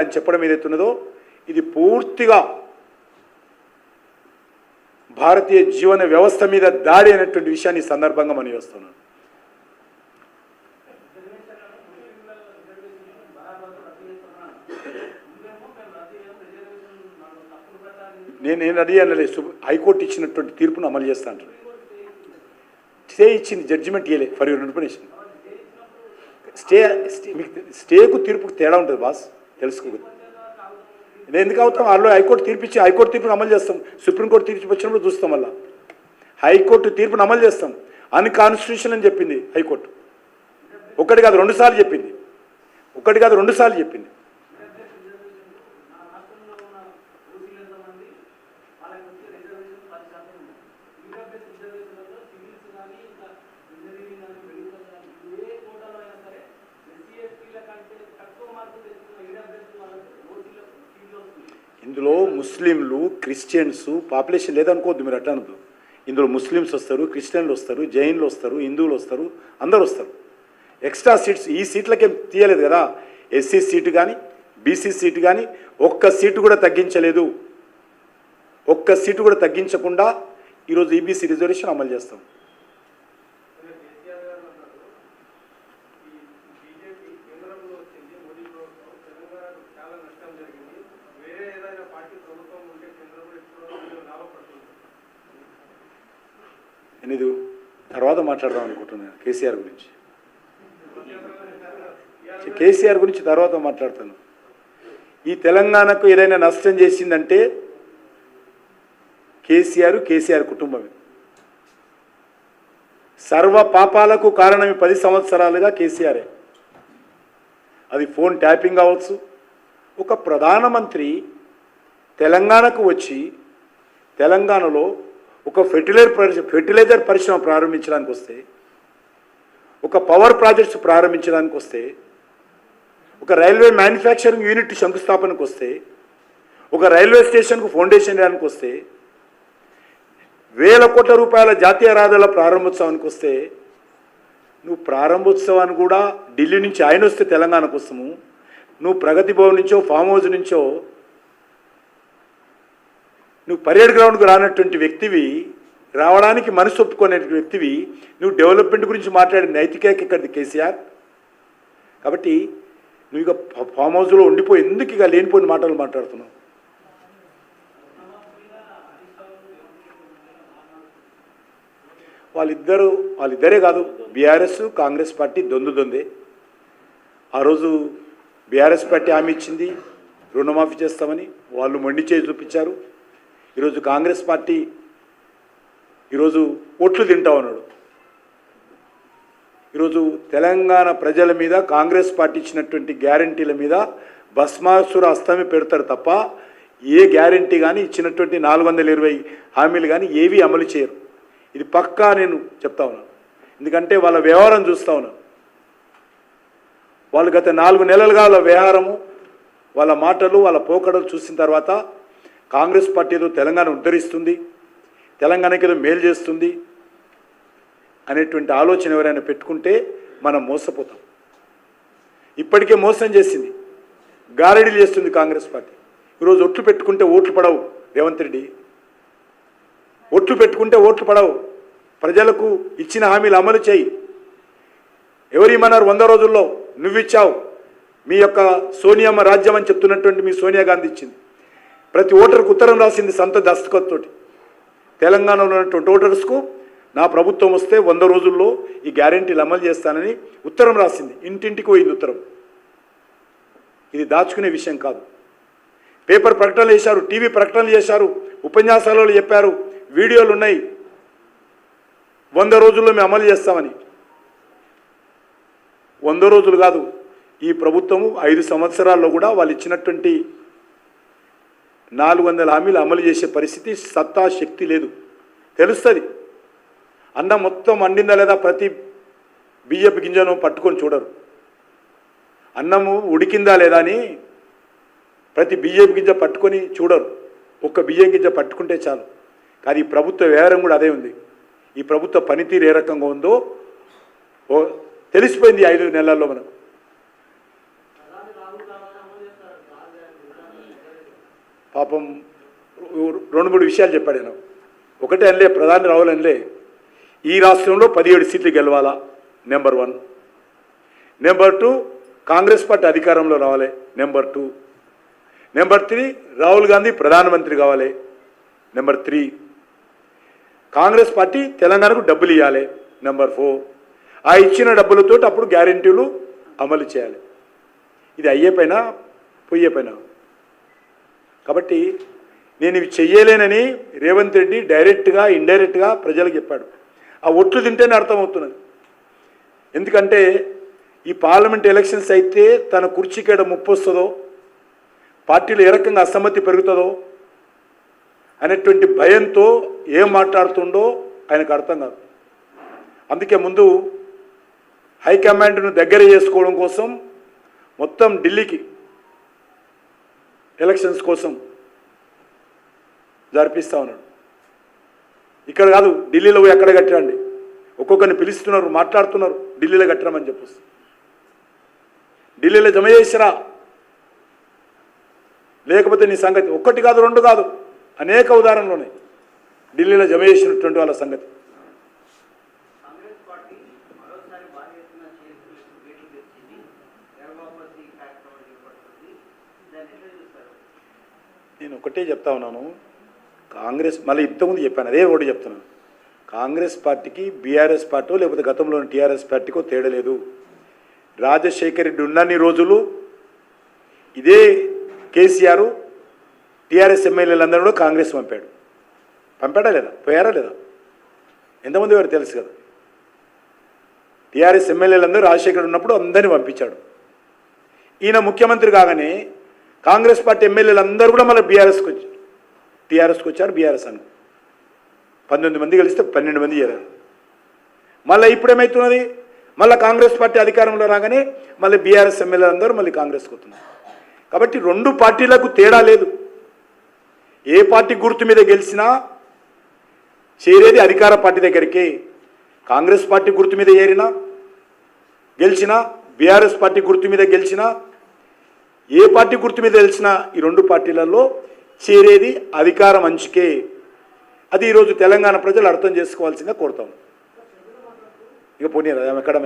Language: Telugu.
అని చెప్పడం ఏదైతున్నదో ఇది పూర్తిగా భారతీయ జీవన వ్యవస్థ మీద దాడి అనేటువంటి విషయాన్ని సందర్భంగా మనం చేస్తున్నాం. నేను అడిగాను, హైకోర్టు ఇచ్చినటువంటి తీర్పును అమలు చేస్తా అంటారు. స్టే ఇచ్చింది, జడ్జిమెంట్ ఇవ్వలే ఫర్ యువర్ ఇన్ఫర్మేషన్. స్టేకు తీర్పుకు తేడా ఉంటుంది బాస్, తెలుసుకోదు. నేను ఎందుకు అవుతాం? వాళ్ళు హైకోర్టు తీర్పు ఇచ్చి హైకోర్టు తీర్పును అమలు చేస్తాం. సుప్రీంకోర్టు తీర్పు వచ్చినప్పుడు చూస్తాం. వల్ల హైకోర్టు తీర్పును అమలు చేస్తాం. అన్కాన్స్టిట్యూషన్ అని చెప్పింది హైకోర్టు. ఒకటి కాదు 2 సార్లు చెప్పింది. ఒకటి కాదు 2 సార్లు చెప్పింది. ఇందులో ముస్లింలు, క్రిస్టియన్స్ పాపులేషన్ లేదనుకోవద్దు మీరు, అట్టనద్దు. ఇందులో ముస్లిమ్స్ వస్తారు, క్రిస్టియన్లు వస్తారు, జైన్లు వస్తారు, హిందువులు వస్తారు, అందరు వస్తారు. ఎక్స్ట్రా సీట్స్ ఈ సీట్లకేం తీయలేదు కదా. ఎస్సీ సీటు కానీ బీసీ సీటు కానీ ఒక్క సీటు కూడా తగ్గించలేదు. ఒక్క సీటు కూడా తగ్గించకుండా ఈరోజు ఈబీసీ రిజర్వేషన్ అమలు చేస్తాం. నేను ఇది తర్వాత మాట్లాడదాం అనుకుంటున్నాను కేసీఆర్ గురించి. కేసీఆర్ గురించి తర్వాత మాట్లాడతాను. ఈ తెలంగాణకు ఏదైనా నష్టం చేసిందంటే కేసీఆర్ కుటుంబమే. సర్వ పాపాలకు కారణం 10 సంవత్సరాలుగా కేసీఆరే. అది ఫోన్ ట్యాపింగ్ అవ్వచ్చు. ఒక ప్రధానమంత్రి తెలంగాణకు వచ్చి తెలంగాణలో ఒక ఫెర్టిలైజర్ పరిశ్రమ ప్రారంభించడానికి వస్తే, ఒక పవర్ ప్రాజెక్ట్స్ ప్రారంభించడానికి వస్తే, ఒక రైల్వే మ్యానుఫ్యాక్చరింగ్ యూనిట్ శంకుస్థాపనకు వస్తే, ఒక రైల్వే స్టేషన్కు ఫౌండేషన్ వేయడానికి వస్తే, 1000 కోట్ల రూపాయల జాతీయ రహదారుల ప్రారంభోత్సవానికి వస్తే, నువ్వు ప్రారంభోత్సవాన్ని కూడా ఢిల్లీ నుంచి ఆయన వస్తే తెలంగాణ కోసము, నువ్వు ప్రగతి భవన్ నుంచో ఫామ్ హౌస్ నుంచో నువ్వు పరేడ్ గ్రౌండ్కు రానటువంటి వ్యక్తివి, రావడానికి మనసు ఒప్పుకునే వ్యక్తివి, నువ్వు డెవలప్మెంట్ గురించి మాట్లాడే నైతికత ఇక్కడిది కేసీఆర్. కాబట్టి నువ్వు ఇక ఫామ్ హౌస్లో ఉండిపోయి ఎందుకు ఇక లేనిపోయిన మాటలు మాట్లాడుతున్నావు? వాళ్ళిద్దరే కాదు, బీఆర్ఎస్ కాంగ్రెస్ పార్టీ దొందే. ఆ రోజు బీఆర్ఎస్ పార్టీ హామీ ఇచ్చింది రుణమాఫీ చేస్తామని, వాళ్ళు మొండి చేసి చూపించారు. ఈరోజు కాంగ్రెస్ పార్టీ ఈరోజు ఓట్లు తింటా ఉన్నాడు. ఈరోజు తెలంగాణ ప్రజల మీద కాంగ్రెస్ పార్టీ ఇచ్చినటువంటి గ్యారంటీల మీద భస్మాసుర అస్తమే పెడతారు తప్ప ఏ గ్యారంటీ కానీ ఇచ్చినటువంటి 420 హామీలు కానీ ఏవి అమలు చేయరు. ఇది పక్కా నేను చెప్తా ఉన్నాను. ఎందుకంటే వాళ్ళ వ్యవహారం చూస్తూ ఉన్నాను. వాళ్ళు గత 4 నెలలుగా వాళ్ళ వ్యవహారము, వాళ్ళ మాటలు, వాళ్ళ పోకడలు చూసిన తర్వాత కాంగ్రెస్ పార్టీ ఏదో తెలంగాణ ఉద్ధరిస్తుంది, తెలంగాణకి ఏదో మేలు చేస్తుంది అనేటువంటి ఆలోచన ఎవరైనా పెట్టుకుంటే మనం మోసపోతాం. ఇప్పటికే మోసం చేసింది, గారడీలు చేస్తుంది కాంగ్రెస్ పార్టీ. ఈరోజు ఒట్లు పెట్టుకుంటే ఓట్లు పడవు. రేవంత్ రెడ్డి ఒట్లు పెట్టుకుంటే ఓట్లు పడవు. ప్రజలకు ఇచ్చిన హామీలు అమలు చేయి. ఎవరేమన్నారు 100 రోజుల్లో నువ్విచ్చావు. మీ యొక్క సోనియమ్మ రాజ్యం అని చెప్తున్నటువంటి మీ సోనియా గాంధీ ఇచ్చింది. ప్రతి ఓటర్కు ఉత్తరం రాసింది సొంత దస్తఖత్తోటి. తెలంగాణలో ఉన్నటువంటి ఓటర్స్కు నా ప్రభుత్వం వస్తే 100 రోజుల్లో ఈ గ్యారెంటీలు అమలు చేస్తానని ఉత్తరం రాసింది. ఇంటింటికి పోయింది ఉత్తరం. ఇది దాచుకునే విషయం కాదు. పేపర్ ప్రకటనలు చేశారు, టీవీ ప్రకటనలు చేశారు, ఉపన్యాసాలలో చెప్పారు, వీడియోలు ఉన్నాయి. 100 రోజుల్లో మేము అమలు చేస్తామని. 100 రోజులు కాదు, ఈ ప్రభుత్వము 5 సంవత్సరాల్లో కూడా వాళ్ళు ఇచ్చినటువంటి 400 హామీలు అమలు చేసే పరిస్థితి, సత్తా, శక్తి లేదు. తెలుస్తుంది. అన్నం మొత్తం వండిందా లేదా ప్రతి బియ్యపు గింజను పట్టుకొని చూడరు. అన్నము ఉడికిందా లేదా అని ప్రతి బియ్యపు గింజ పట్టుకొని చూడరు. ఒక్క బియ్యం గింజ పట్టుకుంటే చాలు. కానీ ఈ ప్రభుత్వ వ్యవహారం కూడా అదే ఉంది. ఈ ప్రభుత్వ పనితీరు ఏ రకంగా ఉందో తెలిసిపోయింది 5 నెలల్లో మనకు. పాపం 2-3 విషయాలు చెప్పాడు నేను. ఒకటే అనలే, ప్రధాని రావులు అనలే, ఈ రాష్ట్రంలో 17 సీట్లు గెలవాలా, నెంబర్ 1. నెంబర్ 2, కాంగ్రెస్ పార్టీ అధికారంలో రావాలి, నెంబర్ 2. నెంబర్ 3, రాహుల్ గాంధీ ప్రధానమంత్రి కావాలి, నెంబర్ 3. కాంగ్రెస్ పార్టీ తెలంగాణకు డబ్బులు ఇవ్వాలి, నెంబర్ 4. ఆ ఇచ్చిన డబ్బులతో అప్పుడు గ్యారెంటీలు అమలు చేయాలి. ఇది అయ్యే పైన పోయే పైన. కాబట్టి నేను ఇవి చెయ్యలేనని రేవంత్ రెడ్డి డైరెక్ట్గా ఇండైరెక్ట్గా ప్రజలకు చెప్పాడు. ఆ ఒట్లు తింటేనే అర్థమవుతున్నది. ఎందుకంటే ఈ పార్లమెంట్ ఎలక్షన్స్ అయితే తన కుర్చీకేడ ముప్పు వస్తుందో, పార్టీలో ఏ రకంగా అసమ్మతి పెరుగుతుందో అనేటువంటి భయంతో ఏం మాట్లాడుతుండో ఆయనకు అర్థం కాదు. అందుకే ముందు హైకమాండ్ను దగ్గర చేసుకోవడం కోసం మొత్తం ఢిల్లీకి ఎలక్షన్స్ కోసం జరిపిస్తూ ఉన్నాడు. ఇక్కడ కాదు, ఢిల్లీలో పోయి ఎక్కడ కట్టండి, ఒక్కొక్కరిని పిలుస్తున్నారు, మాట్లాడుతున్నారు, ఢిల్లీలో కట్టరమని చెప్పొచ్చు. ఢిల్లీలో జమ చేసిరా, లేకపోతే నీ సంగతి. 1 కాదు 2 కాదు, అనేక ఉదాహరణలు ఉన్నాయి ఢిల్లీలో జమ చేసినటువంటి వాళ్ళ సంగతి. నేను ఒకటే చెప్తా ఉన్నాను, కాంగ్రెస్ మళ్ళీ ఇంతకుముందు చెప్పాను, అదే ఒకటి చెప్తున్నాను. కాంగ్రెస్ పార్టీకి బీఆర్ఎస్ పార్టీ లేకపోతే గతంలోని టీఆర్ఎస్ పార్టీకో తేడా లేదు. రాజశేఖర్ రెడ్డి ఉన్నన్ని రోజులు ఇదే కేసీఆర్ టీఆర్ఎస్ ఎమ్మెల్యేలందరూ కూడా కాంగ్రెస్ పంపాడా లేదా, పోయారా లేదా? ఎంతమంది వారు తెలుసు కదా. టీఆర్ఎస్ ఎమ్మెల్యేలందరూ రాజశేఖర్ ఉన్నప్పుడు అందరినీ పంపించాడు. ఈయన ముఖ్యమంత్రి కాగానే కాంగ్రెస్ పార్టీ ఎమ్మెల్యేలందరూ కూడా మళ్ళీ టీఆర్ఎస్కి వచ్చారు. బీఆర్ఎస్ అను 19 మంది కలిస్తే 12 మంది చేరారు. మళ్ళీ ఇప్పుడు ఏమవుతున్నది, మళ్ళీ కాంగ్రెస్ పార్టీ అధికారంలో రాగానే మళ్ళీ బీఆర్ఎస్ ఎమ్మెల్యేలందరూ మళ్ళీ కాంగ్రెస్కి వస్తున్నారు. కాబట్టి 2 పార్టీలకు తేడా లేదు. ఏ పార్టీ గుర్తు మీద గెలిచినా చేరేది అధికార పార్టీ దగ్గరికి. కాంగ్రెస్ పార్టీ గుర్తు మీద గెలిచినా, బీఆర్ఎస్ పార్టీ గుర్తు మీద గెలిచినా, ఏ పార్టీ గుర్తు మీద గెలిచినా ఈ 2 పార్టీలలో చేరేది అధికారం అంచుకే. అది ఈరోజు తెలంగాణ ప్రజలు అర్థం చేసుకోవాల్సిందే కోరుతాం. ఇక పోనీ ఎక్కడ